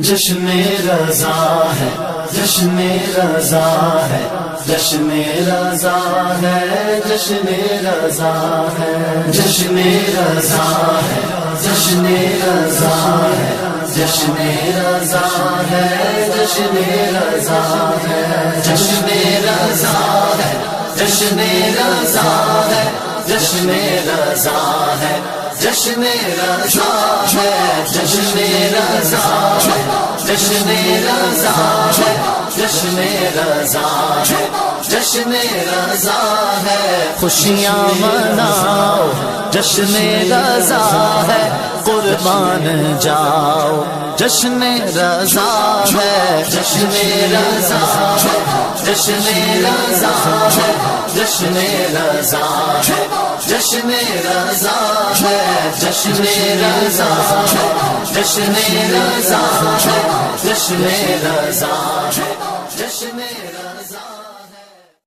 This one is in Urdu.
جشن رضا ہے، جشن رضا ہے، جشن رضا ہے، جشن رضا ہے، جشن رضا ہے، جشن رضا ہے، جشن رضا ہے، جشن رضا ہے، جشن رضا ہے، جشن رضا ہے، جشن رضا ہے، جشن رضا ہے، جشن رضا ہے، جشن رضا ہے، جشن رضا ہے، جشن رضا ہے، خوشیاں مناؤ، جشن رضا ہے، قربان جاؤ، جشن رضا ہے، جشن رضا ہے، جشن رضا ہے، جشن رضا ہے، جشن رضا ہے، جشن رضا ہے، جشن رضا ہے، جشن رضا ہے، جشن رضا